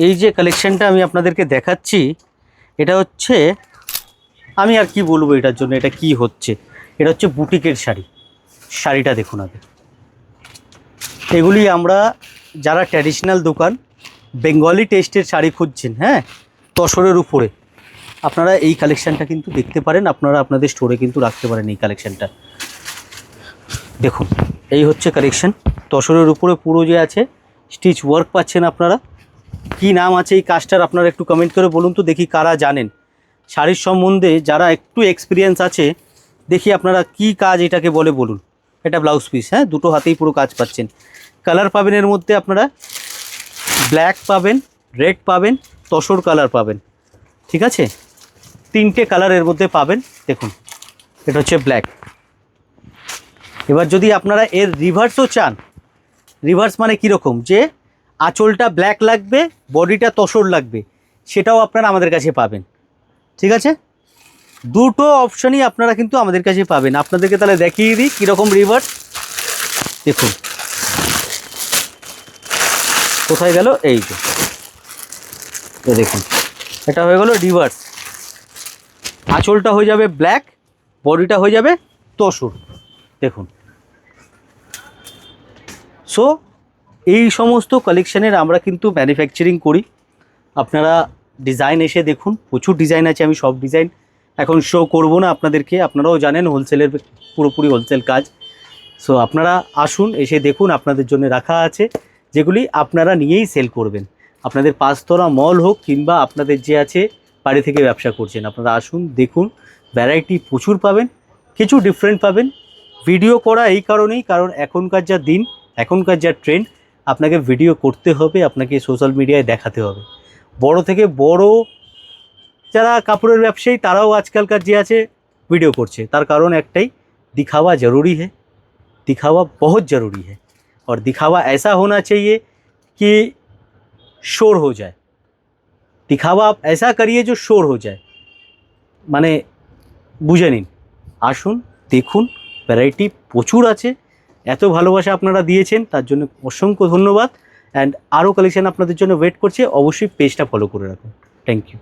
এই যে কালেকশনটা আমি আপনাদেরকে দেখাচ্ছি, এটা হচ্ছে, আমি আর কি বলবো এটার জন্য, এটা কি হচ্ছে, এটা হচ্ছে বুটিকের শাড়ি। শাড়িটা দেখুন আগে। এগুলি আমরা যারা ট্র্যাডিশনাল দোকান, বেঙ্গলি টেস্টের শাড়ি খুঁজছেন, হ্যাঁ, তসরের উপরে, আপনারা এই কালেকশানটা কিন্তু দেখতে পারেন, আপনারা আপনাদের স্টোরে কিন্তু রাখতে পারেন এই কালেকশানটা। দেখুন, এই হচ্ছে কালেকশান, তসরের উপরে পুরো যে আছে স্টিচ ওয়ার্ক পাচ্ছেন আপনারা। কি নাম আছে এই কাজটার আপনারা একটু কমেন্ট করে বলুন তো, দেখি কারা জানেন শাড়ির সম্বন্ধে, যারা একটু এক্সপিরিয়েন্স আছে, দেখি আপনারা কি কাজ এটাকে বলে বলুন। এটা ব্লাউজ পিস, হ্যাঁ, দুটো হাতেই পুরো কাজ পাচ্ছেন। কালার পাবেন এর মধ্যে আপনারা, ব্ল্যাক পাবেন, রেড পাবেন, তসর কালার পাবেন, ঠিক আছে, তিনটে কালার এর মধ্যে পাবেন। দেখুন, এটা হচ্ছে ব্ল্যাক। এবার যদি আপনারা এর রিভার্সও চান, রিভার্স মানে কীরকম, যে আঁচলটা ব্ল্যাক লাগবে, বডিটা তসর লাগবে, সেটাও আপনারা আমাদের কাছে পাবেন, ঠিক আছে। দুটো অপশানই আপনারা কিন্তু আমাদের কাছে পাবেন। আপনাদেরকে তাহলে দেখিয়ে দিই কীরকম রিভার্স। দেখুন কোথায় গেল, এই যে দেখুন, এটা হয়ে গেল রিভার্স। আঁচলটা হয়ে যাবে ব্ল্যাক, বডিটা হয়ে যাবে তসর, দেখুন। সো এই সমস্ত কালেকশানের আমরা কিন্তু ম্যানুফ্যাকচারিং করি। আপনারা ডিজাইন এসে দেখুন, প্রচুর ডিজাইন আছে, আমি সব ডিজাইন এখন শো করব না আপনাদেরকে, আপনারাও জানেন হোলসেলের পুরোপুরি হোলসেল কাজ। সো আপনারা আসুন, এসে দেখুন, আপনাদের জন্য রাখা আছে, যেগুলি আপনারা নিয়েই সেল করবেন। আপনাদের পাঁচতলা মল হোক কিংবা আপনাদের যে আছে বাড়ি থেকে ব্যবসা করছেন, আপনারা আসুন, দেখুন, ভ্যারাইটি প্রচুর পাবেন, কিছু ডিফারেন্ট পাবেন। ভিডিও করা এই কারণেই, কারণ এখনকার যা দিন, এখনকার যা ট্রেন্ড, আপনাকে ভিডিও করতে হবে, আপনাকে সোশ্যাল মিডিয়ায় দেখাতে হবে। বড় থেকে বড় যারা কাপড়ের ব্যবসায়ী, তারাও আজকালকার যে আছে ভিডিও করছে, তার কারণ একটাই, दिखावा ज़रूरी है, दिखावा बहुत ज़रूरी है, और दिखावा ऐसा होना चाहिए कि शोर हो जाए। दिखावा आप ऐसा करिए जो शोर हो जाए, মানে বুঝে নিন। আসুন, দেখুন, ভ্যারাইটি প্রচুর আছে, এত ভালোবাসা আপনারা দিয়েছেন, তার জন্য অসংখ্য ধন্যবাদ। অ্যান্ড আরও কালেকশান আপনাদের জন্য ওয়েট করছে, অবশ্যই পেজটা ফলো করে রাখুন। Thank you.